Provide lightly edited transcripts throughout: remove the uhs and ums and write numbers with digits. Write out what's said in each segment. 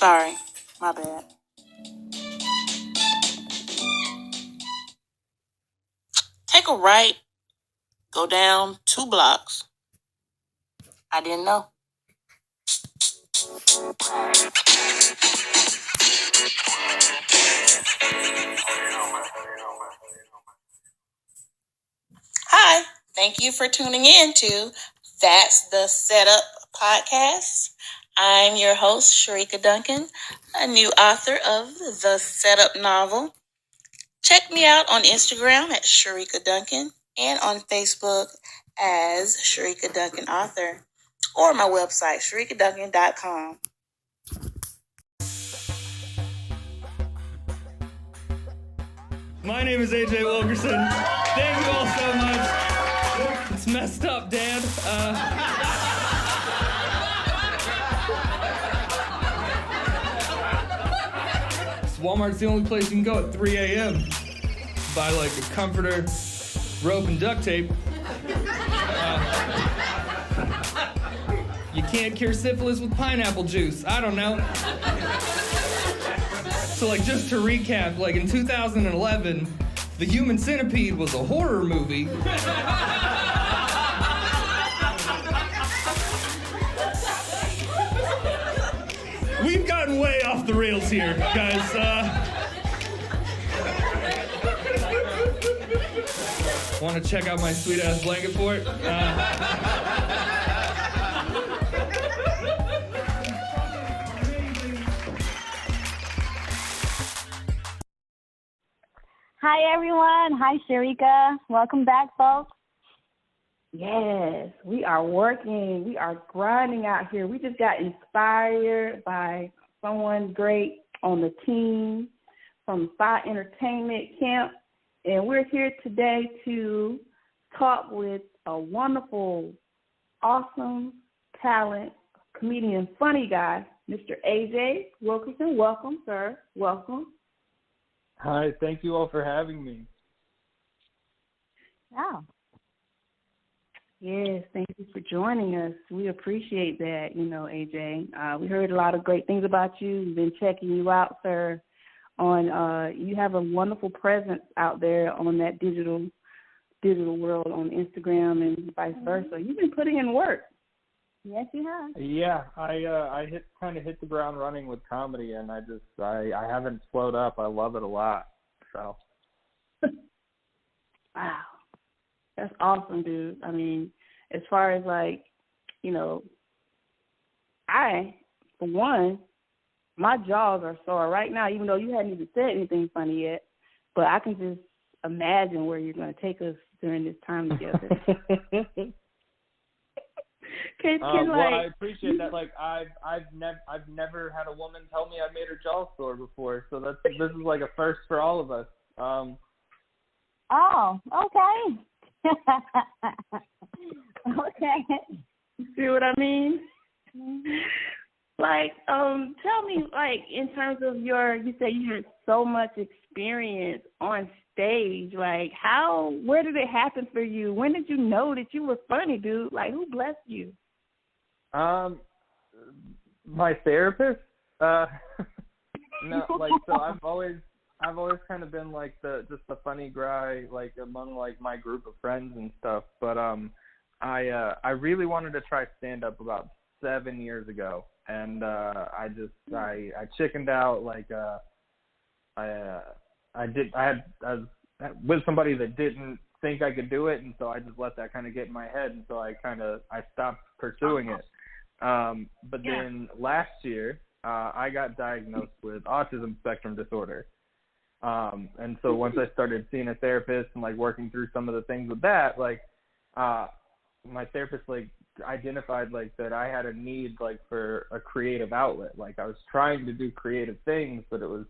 Sorry, my bad. Take a right, go down 2 blocks. I didn't know. Hi, thank you for tuning in to That's the Setup podcast. I'm your host, Sharika Duncan, a new author of the Setup novel. Check me out on Instagram at Sharika Duncan and on Facebook as Sharika Duncan Author, or my website, sharikaduncan.com. My name is AJ Wilkerson. Thank you all so much. It's messed up, Dad. Walmart's the only place you can go at 3 a.m. Buy like a comforter, rope, and duct tape. You can't cure syphilis with pineapple juice. I don't know. So like just to recap, like in 2011, The Human Centipede was a horror movie. We've gotten way off the rails here, guys. Want to check out my sweet-ass blanket fort? Hi, everyone. Hi, Sharika. Welcome back, folks. Yes, we are working. We are grinding out here. We just got inspired by someone great on the team from Phi Entertainment Camp. And we're here today to talk with a wonderful, awesome, talent, comedian, funny guy, Mr. AJ Wilkerson. Welcome, sir. Welcome. Hi, thank you all for having me. Wow. Yes, thank you for joining us. We appreciate that, AJ. We heard a lot of great things about you. We've been checking you out, sir. You have a wonderful presence out there on that digital world on Instagram and vice versa. You've been putting in work. Yes, you have. Yeah, I hit the ground running with comedy, and I haven't slowed up. I love it a lot. So. Wow. That's awesome, dude. I mean, as far as for one, my jaws are sore right now, even though you hadn't even said anything funny yet. But I can just imagine where you're going to take us during this time together. I appreciate that. Like, I've never had a woman tell me I made her jaw sore before, so this is like a first for all of us. Oh, okay. Okay. See what I mean? Mm-hmm. Tell me, in terms of you say you had so much experience on stage, where did it happen for you? When did you know that you were funny, dude? Who blessed you? My therapist. No, so I've always kind of been just the funny guy, among my group of friends and stuff. But I really wanted to try stand up about 7 years ago, and I chickened out. I was with somebody that didn't think I could do it, and so I just let that kind of get in my head, and so I stopped pursuing it. But then last year, I got diagnosed with autism spectrum disorder. And so once I started seeing a therapist and working through some of the things with that, my therapist identified that I had a need for a creative outlet. I was trying to do creative things, but it was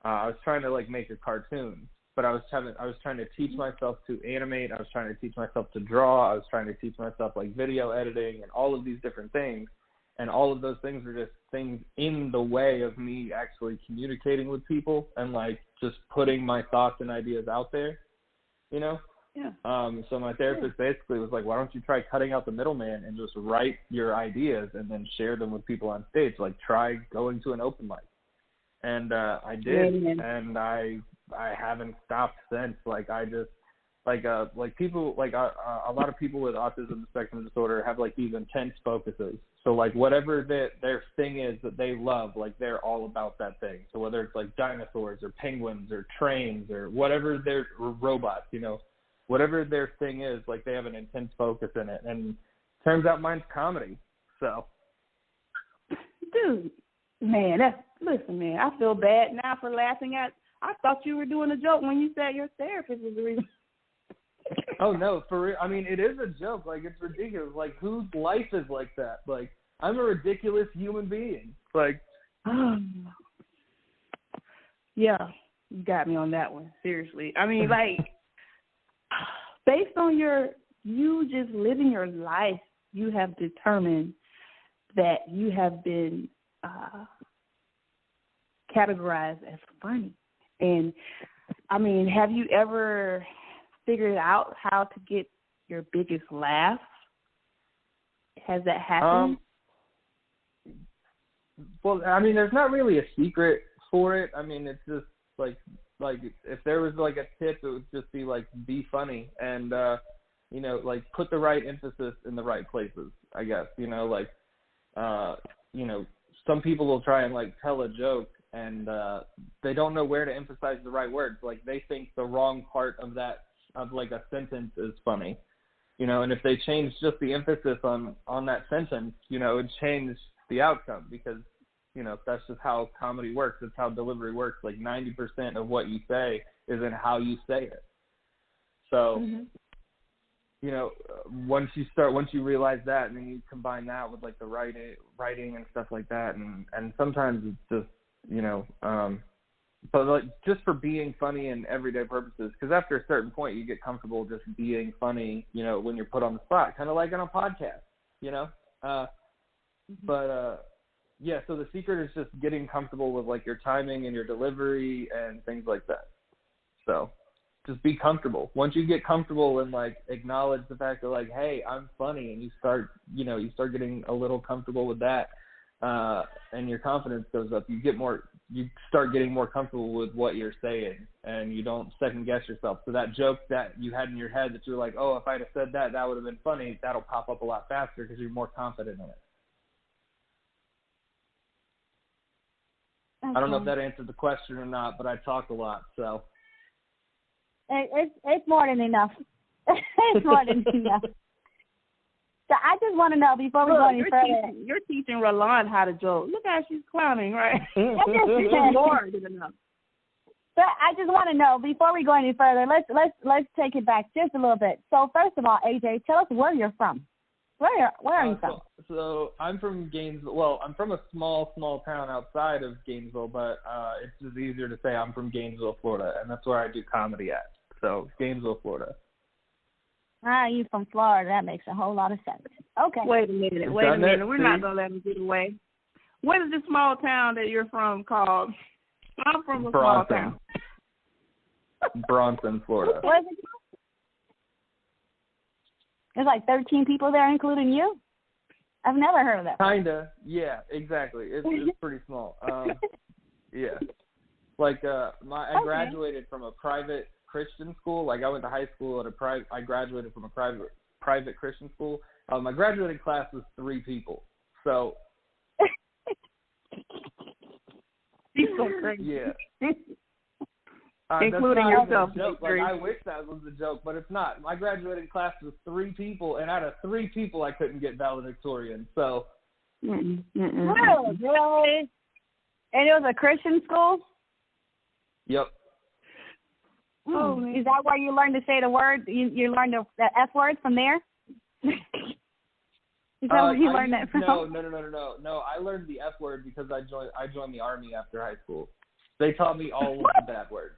I was trying to make a cartoon, but I was trying to teach myself to animate. I was trying to teach myself to draw. I was trying to teach myself video editing and all of these different things. And all of those things are just things in the way of me actually communicating with people and just putting my thoughts and ideas out there, So my therapist basically was like, why don't you try cutting out the middleman and just write your ideas and then share them with people on stage? Like, try going to an open mic. And I did, and I haven't stopped since. Like, I just like people, like a lot of people with autism spectrum disorder have like these intense focuses. So like whatever their thing is that they love, like they're all about that thing. So whether it's like dinosaurs or penguins or trains or whatever their robots, you know, whatever their thing is, like they have an intense focus in it. And turns out mine's comedy. So, dude, man, listen, man, I feel bad now for laughing at. I thought you were doing a joke when you said your therapist was the reason. Oh, no, for real. I mean, it is a joke. Like, it's ridiculous. Like, whose life is like that? Like, I'm a ridiculous human being. Like, yeah, you got me on that one. Seriously. I mean, like, based on you just living your life, you have determined that you have been categorized as funny. And, I mean, have you ever figured out how to get your biggest laugh? Has that happened? Well, I mean, there's not really a secret for it. I mean, it's just like if there was like a tip, it would just be like, be funny and, you know, like put the right emphasis in the right places, I guess, you know, like, you know, some people will try and like tell a joke and they don't know where to emphasize the right words. Like they think the wrong part of like a sentence is funny, you know, and if they change just the emphasis on that sentence, you know, it would change the outcome because, you know, that's just how comedy works. It's how delivery works. Like 90% of what you say is in how you say it. So, you know, once you realize that and then you combine that with like the writing and stuff like that. And sometimes it's just, you know, but like just for being funny in everyday purposes, because after a certain point you get comfortable just being funny, you know, when you're put on the spot, kind of like on a podcast, you know. But yeah, so the secret is just getting comfortable with like your timing and your delivery and things like that. So just be comfortable. Once you get comfortable and like acknowledge the fact that like, hey, I'm funny, and you start getting a little comfortable with that, and your confidence goes up, you start getting more comfortable with what you're saying, and you don't second guess yourself. So that joke that you had in your head that you're like, oh, if I'd have said that, that would have been funny, that'll pop up a lot faster because you're more confident in it. Okay. I don't know if that answered the question or not, but I talk a lot, so. It's more than enough. It's more than enough. So I just want to know before we go any further. You're teaching Roland how to joke. Look how she's clowning, right? That's more than enough. But I just want to know before we go any further. Let's take it back just a little bit. So first of all, AJ, tell us where you're from. Where are you from? So I'm from Gainesville. Well, I'm from a small town outside of Gainesville, but it's just easier to say I'm from Gainesville, Florida, and that's where I do comedy at. So Gainesville, Florida. Ah, you from Florida. That makes a whole lot of sense. Okay. Wait a minute. We're not going to let him get away. What is the small town that you're from called? I'm from a small town. Bronson, Florida. What is it? There's like 13 people there, including you? I've never heard of that. Kinda. Yeah, exactly. It's pretty small. Yeah. Like, I graduated from a private Christian school. Like, I went to high school at I graduated from a private Christian school. My graduating class was 3 people. So. He's so crazy. Yeah. Including yourself. Like, I wish that was a joke, but it's not. My graduating class was 3 people, and out of 3 people, I couldn't get valedictorian. So. Really? And it was a Christian school? Yep. Oh, is that where you learned to say the word? You learned the F word from there? Is that where you learned that from? No. I learned the F word because I joined the Army after high school. They taught me all of the bad words.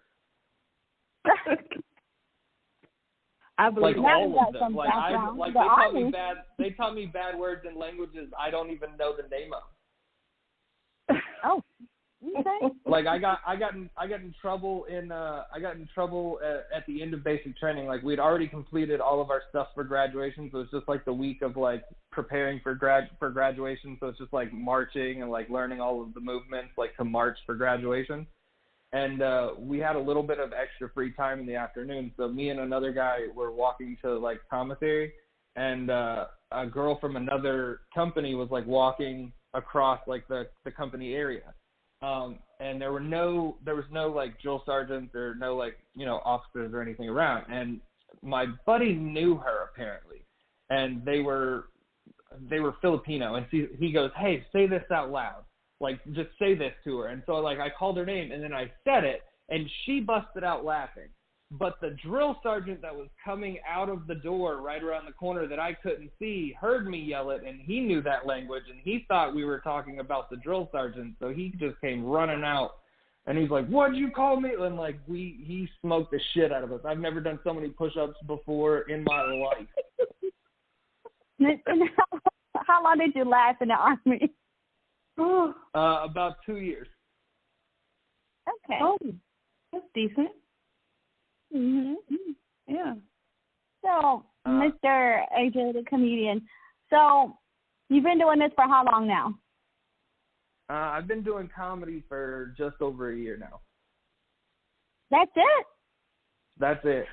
I believe like all of them. They taught me bad words in languages I don't even know the name of. Oh, Like I got in trouble at the end of basic training. Like we'd already completed all of our stuff for graduation, so it's just like the week of like preparing for graduation. So it's just like marching and like learning all of the movements like to march for graduation. And we had a little bit of extra free time in the afternoon, so me and another guy were walking to like commissary, and a girl from another company was like walking across like the company area. And there was no like drill sergeants or no like, you know, officers or anything around. And my buddy knew her apparently, and they were Filipino. And he goes, "Hey, say this out loud. Like, just say this to her." And so like I called her name and then I said it, and she busted out laughing. But the drill sergeant that was coming out of the door right around the corner that I couldn't see heard me yell it, and he knew that language, and he thought we were talking about the drill sergeant, so he just came running out, and he's like, "What'd you call me?" And like he smoked the shit out of us. I've never done so many push-ups before in my life. And how long did you last in the Army? About 2 years. Okay. Oh, that's decent. Mm-hmm. Yeah. So, Mr. AJ, the comedian, so you've been doing this for how long now? I've been doing comedy for just over a year now. That's it? That's it.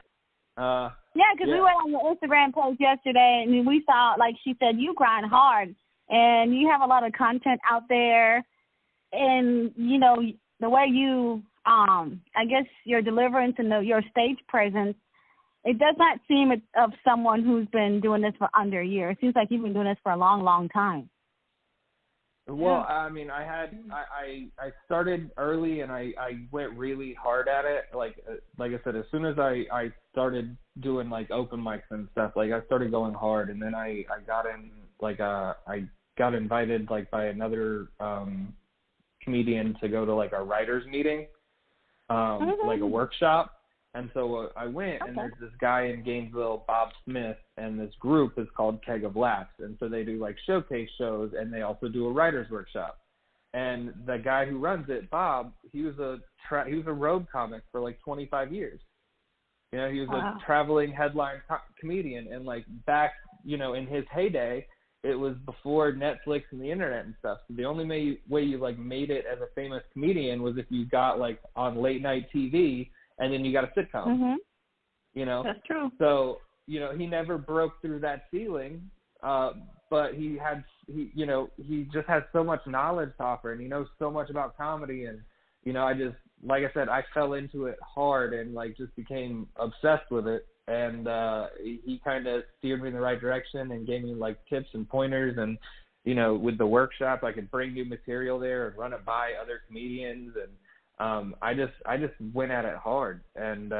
Yeah, because we were on your Instagram post yesterday, and we saw, like she said, you grind hard, and you have a lot of content out there, and, you know, the way you, I guess your deliverance and your stage presence, it does not seem of someone who's been doing this for under a year. It seems like you've been doing this for a long, long time. Well, I mean, I started early, and I went really hard at it. Like I said, as soon as I started doing like open mics and stuff, like I started going hard, and then I got in I got invited like by another comedian to go to like a writers meeting, like a workshop. And so I went, and there's this guy in Gainesville, Bob Smith, and this group is called Keg of Laughs. And so they do like showcase shows, and they also do a writer's workshop. And the guy who runs it, Bob, he was a road comic for like 25 years. You know, he was a traveling headline comedian. And like back, you know, in his heyday, it was before Netflix and the internet and stuff. So the only way you like made it as a famous comedian was if you got like on late night TV, and then you got a sitcom. Mm-hmm. You know? That's true. So, you know, he never broke through that ceiling, but he just has so much knowledge to offer, and he knows so much about comedy. And, you know, like I said, I fell into it hard and like just became obsessed with it. And he kind of steered me in the right direction and gave me like tips and pointers. And, you know, with the workshop, I could bring new material there and run it by other comedians. And I just went at it hard, and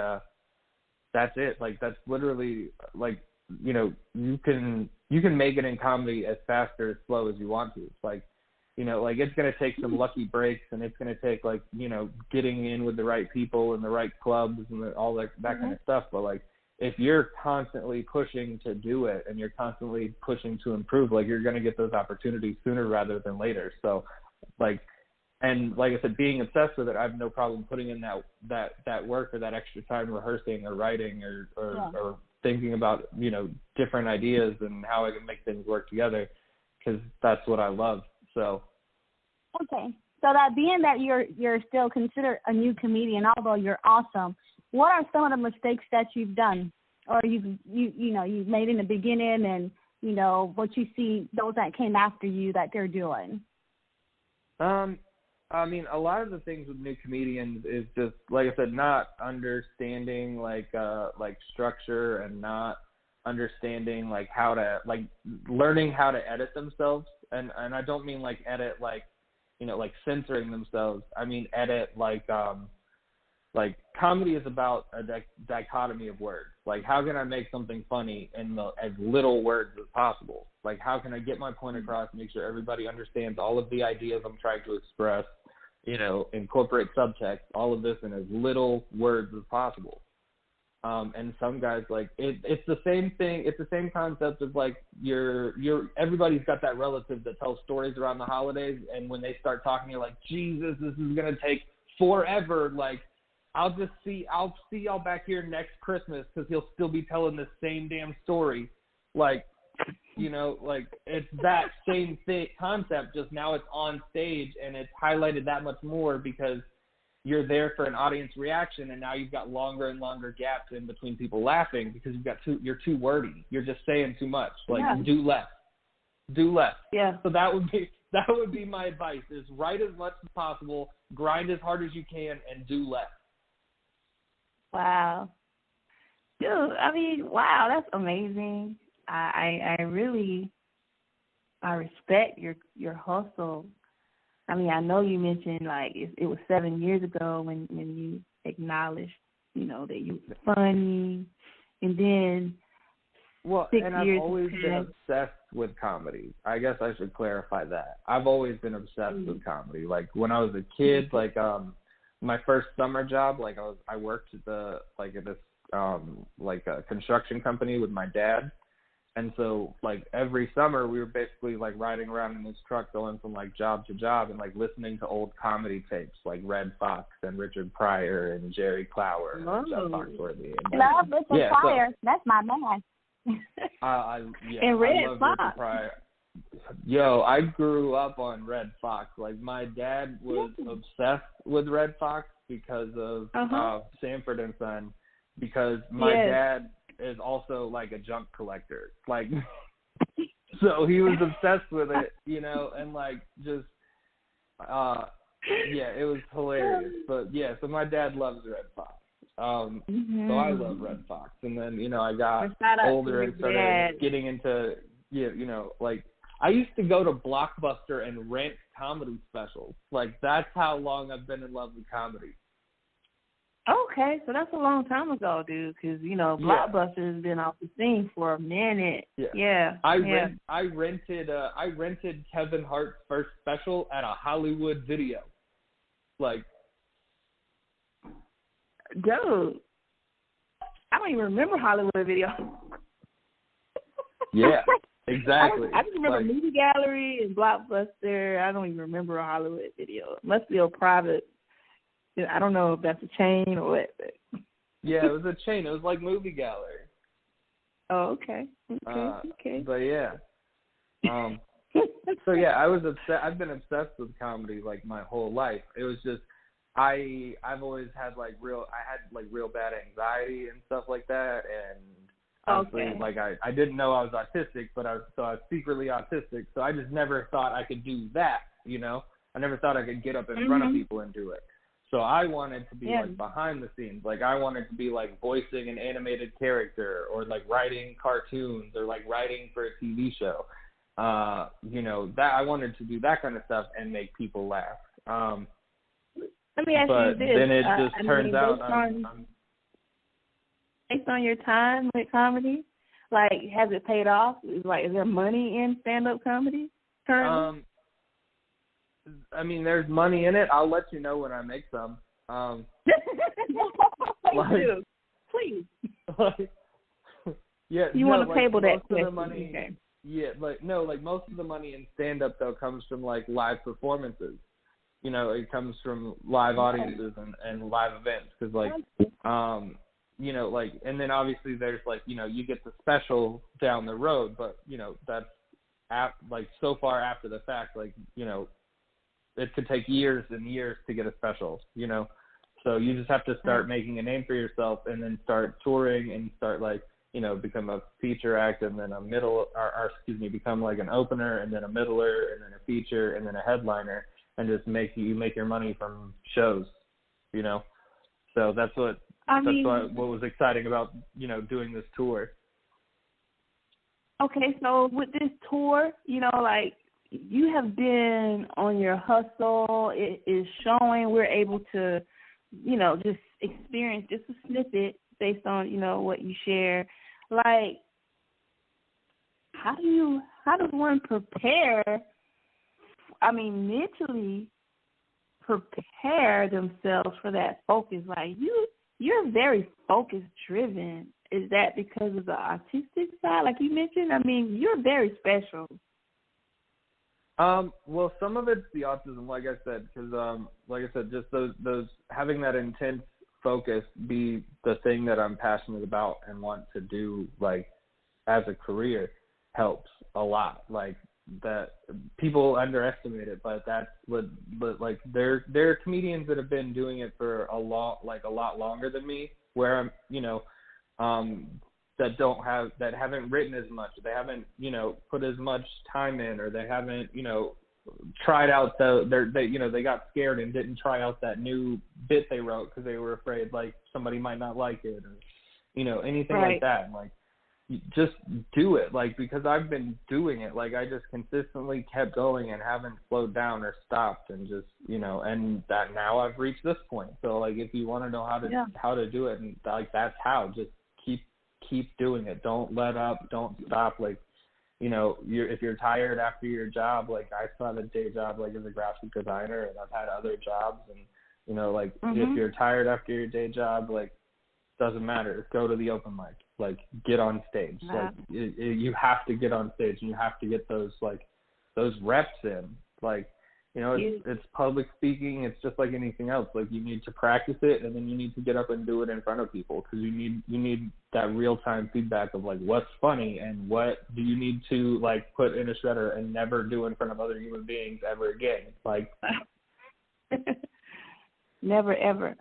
that's it. Like that's literally like, you know, you can make it in comedy as fast or as slow as you want to. It's like, you know, like it's gonna take some lucky breaks, and it's gonna take like, you know, getting in with the right people and the right clubs and all that kind of stuff. But like if you're constantly pushing to do it and you're constantly pushing to improve, like you're gonna get those opportunities sooner rather than later. So like. And like I said, being obsessed with it, I have no problem putting in that work or that extra time rehearsing or writing or thinking about, you know, different ideas and how I can make things work together, because that's what I love. So. Okay. So that being that you're still considered a new comedian, although you're awesome, what are some of the mistakes that you've done, or you've made in the beginning, and you know what you see those that came after you that they're doing? I mean, a lot of the things with new comedians is just, like I said, not understanding like structure, and not understanding like how to like learning how to edit themselves. And I don't mean like edit like, you know, like censoring themselves. I mean edit like comedy is about a dichotomy of words. Like how can I make something funny in as little words as possible? Like how can I get my point across and make sure everybody understands all of the ideas I'm trying to express, you know, incorporate subtext, all of this in as little words as possible. And some guys, like, it's the same thing. It's the same concept of, like, everybody's got that relative that tells stories around the holidays, and when they start talking, you're like, Jesus, this is going to take forever. Like, I'll see y'all back here next Christmas because he'll still be telling the same damn story. Like, you know, like, it's that same concept, just now it's on stage, and it's highlighted that much more because you're there for an audience reaction, and now you've got longer and longer gaps in between people laughing because you're too wordy. You're just saying too much. Like, do less. Yeah. So that would be my advice: is write as much as possible, grind as hard as you can, and do less. Wow. Dude, I mean, wow, that's amazing. I really respect your hustle. I mean, I know you mentioned, like, it was 7 years ago when you acknowledged, you know, that you were funny, and then 6 years. I've always been obsessed with comedy. I guess I should clarify that. I've always been obsessed with comedy. Like, when I was a kid, like, my first summer job, like, I worked at this a construction company with my dad. And so, like, every summer we were basically, like, riding around in this truck going from, like, job to job and, like, listening to old comedy tapes like Red Fox and Richard Pryor and Jerry Clower and Jeff Foxworthy. Love Richard Pryor. That's my man. And Red Fox. Richard Pryor. Yo, I grew up on Red Fox. Like, my dad was obsessed with Red Fox because of Sanford and Son, because my dad is also, like, a junk collector. Like, so he was obsessed with it, you know, and, like, just, it was hilarious. But, yeah, so my dad loves Red Fox. So I love Red Fox. And then, you know, I got older and started getting into, you know, like, I used to go to Blockbuster and rent comedy specials. Like, that's how long I've been in love with comedy. Okay, so that's a long time ago, dude, because, you know, Blockbuster has been off the scene for a minute. I rented Kevin Hart's first special at a Hollywood Video. Like, dude, I don't even remember Hollywood Video. Yeah, exactly. I just remember Movie Gallery and Blockbuster. I don't even remember a Hollywood Video. It must be a private. I don't know if that's a chain or what. But. Yeah, it was a chain. It was like Movie Gallery. Oh, okay. Okay. But yeah. So yeah, I've been obsessed with comedy like my whole life. It was just I've always had real bad anxiety and stuff like that, and honestly, like I didn't know I was autistic, but I was secretly autistic. So I just never thought I could do that. You know, I never thought I could get up in front of people and do it. So I wanted to be like behind the scenes. Like I wanted to be like voicing an animated character, or like writing cartoons, or like writing for a TV show. You know, that I wanted to do that kind of stuff and make people laugh. Let me ask you this. Then it just turns out based on your time with comedy, like, has it paid off? Like, is there money in stand-up comedy currently? I mean, there's money in it. I'll let you know when I make some. Please. Yeah. You want to table that question? Okay. Yeah, most of the money in stand-up, though, comes from, like, live performances. You know, it comes from live audiences and live events. Because, like, you know, like, and then obviously there's, like, you know, you get the special down the road, but, you know, that's, so far after the fact, like, you know, it could take years and years to get a special, you know. So you just have to start making a name for yourself and then start touring and start, like, you know, become a feature act and then become like an opener and then a middler and then a feature and then a headliner, and just make your money from shows, you know. So that's what was exciting about, you know, doing this tour. Okay, so with this tour, you know, like, you have been on your hustle. It is showing. We're able to, you know, just experience just a snippet based on, you know, what you share. Like, how does one prepare, mentally prepare themselves for that focus? Like, you're very focus driven. Is that because of the autistic side, like you mentioned? I mean, you're very special. Well, some of it's the autism, like I said, because, like I said, just those having that intense focus be the thing that I'm passionate about and want to do, like, as a career helps a lot. Like, that people underestimate it, but that's what, but like, there are comedians that have been doing it for a lot longer than me, where I'm, that haven't written as much, they haven't, put as much time in, or they haven't, tried out they got scared and didn't try out that new bit they wrote because they were afraid like somebody might not like it, or, anything right. like that. Like, just do it, like, because I've been doing it, like, I just consistently kept going and haven't slowed down or stopped, and just, and that now I've reached this point. So, like, if you want to know how to do it, and like, that's how, just keep doing it. Don't let up. Don't stop. Like, if you're tired after your job, like, I still have a day job, like, as a graphic designer, and I've had other jobs, and, if you're tired after your day job, like, doesn't matter. Go to the open mic. Like, get on stage. Yeah. Like, you have to get on stage, and you have to get those reps in. Like, it's public speaking. It's just like anything else. Like, you need to practice it, and then you need to get up and do it in front of people, because you need that real-time feedback of, like, what's funny and what do you need to, like, put in a shredder and never do in front of other human beings ever again. Like, never, ever.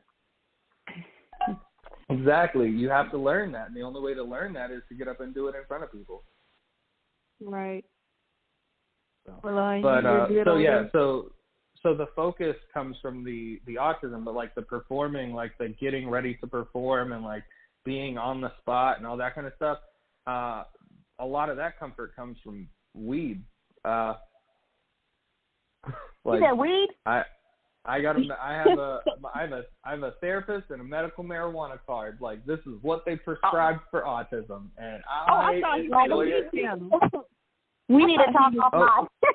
Exactly. You have to learn that, and the only way to learn that is to get up and do it in front of people. Right. So, but so the focus comes from the autism, but, like, the performing, like, the getting ready to perform and, like, being on the spot and all that kind of stuff, a lot of that comfort comes from weed. Like, you said weed? I have a therapist and a medical marijuana card. Like, this is what they prescribed for autism, and I thought you had a weed channel. We need to talk offline. I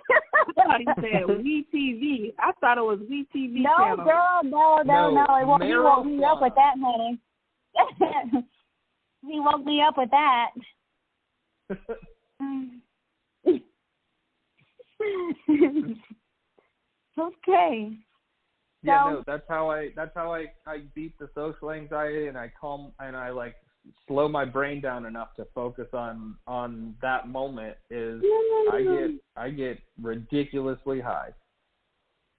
thought he said Weed TV. I thought it was Weed TV channel. No, girl, no. It won't, he woke me up with that, honey. He woke me up with that. Okay. Yeah, no, that's how I beat the social anxiety, and I like slow my brain down enough to focus on that moment. Is I get ridiculously high,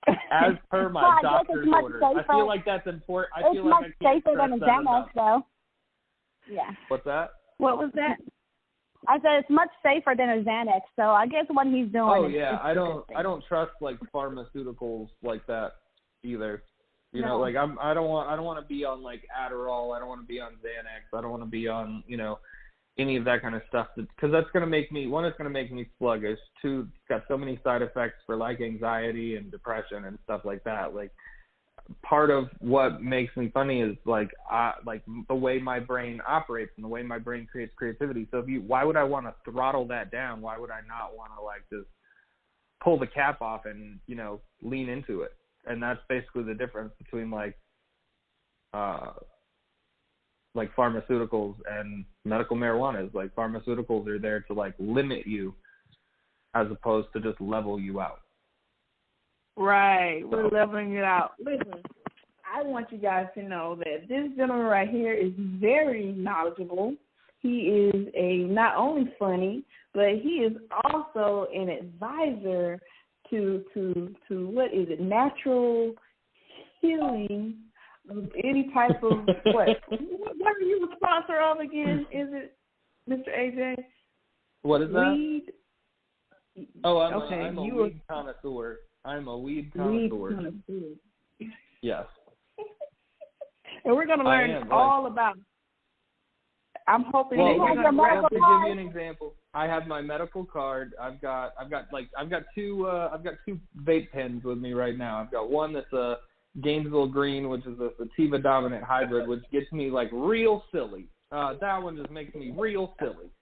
as per my doctor's orders. I feel like that's important. It's much safer than a Xanax, though. Yeah. What's that? What was that? I said it's much safer than a Xanax, so I guess what he's doing. Oh yeah, I don't trust, like, pharmaceuticals like that either. No. Like, I don't want to be on, like, Adderall. I don't want to be on Xanax. I don't want to be on, any of that kind of stuff, because that's going to make me, one, it's going to make me sluggish. Two, it's got so many side effects for, like, anxiety and depression and stuff like that. Like, part of what makes me funny is, like, the way my brain operates and the way my brain creates creativity. So why would I want to throttle that down? Why would I not want to, like, just pull the cap off and, lean into it? And that's basically the difference between, like pharmaceuticals and medical marijuana. Is, like, pharmaceuticals are there to, like, limit you as opposed to just level you out. Right. We're leveling it out. Listen, I want you guys to know that this gentleman right here is very knowledgeable. He is not only funny, but he is also an advisor to what is it, natural healing of any type of what? What are you a sponsor of again? Is it, Mr. AJ? What is that? Weed? Oh, I'm a weed connoisseur. I'm a weed connoisseur. Yes. And we're going to learn all about. I'm hoping that you're going to give you an example. I have my medical card. I've got two vape pens with me right now. I've got one that's a Gainesville Green, which is a sativa dominant hybrid, which gets me, like, real silly. That one just makes me real silly.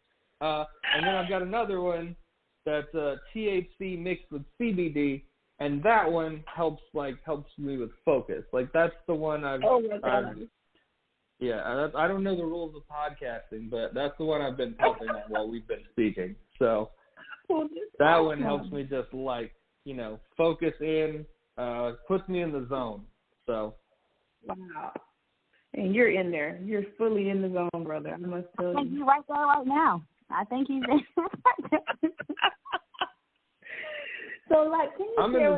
And then I've got another one that's THC mixed with CBD, and that one helps me with focus. Like, that's the one I've Yeah, I don't know the rules of podcasting, but that's the one I've been pumping on while we've been speaking. So that one helps me just focus in, puts me in the zone. So. Wow. And you're in there. You're fully in the zone, brother. I must tell you. I think he's right there right now. I think he's there. So, can you I'm share in the